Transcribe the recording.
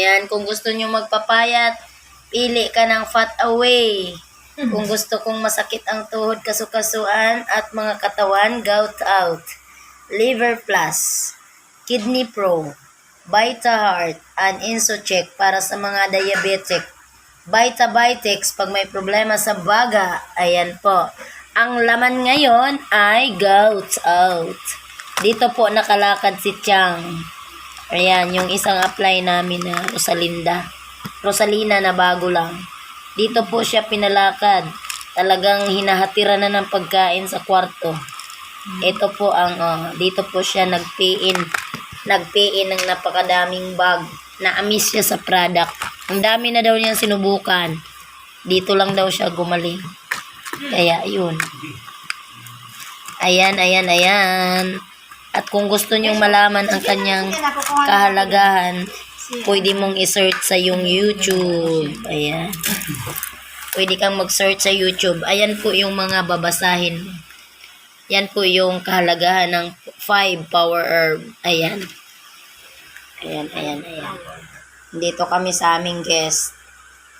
Ayan, kung gusto nyo magpapayat, pili ka ng Fat Away. Kung gusto kong masakit ang tuhod, kasukasuan at mga katawan, Gout Out. Liver Plus, Kidney Pro, Vita Heart, and Insocheck para sa mga diabetic. Vita Vitex pag may problema sa baga. Ayan po. Ang laman ngayon ay Gout Out. Dito po nakalakad si Chang. Ayan, yung isang apply namin na Rosalina na bago lang. Dito po siya pinalakad. Talagang hinahatiran na ng pagkain sa kwarto. Ito po ang, dito po siya nagpiin ng napakadaming bag. Na-amiss siya sa product. Ang dami na daw niyang sinubukan. Dito lang daw siya gumaling. Kaya, yun. Ayan. At kung gusto niyong malaman ang kanyang kahalagahan, pwede mong i-search sa yung YouTube. Ayan. Pwede kang mag-search sa YouTube. Ayan po yung mga babasahin mo. Yan po yung kahalagahan ng 5 power herb. Ayan. Dito kami sa aming guest.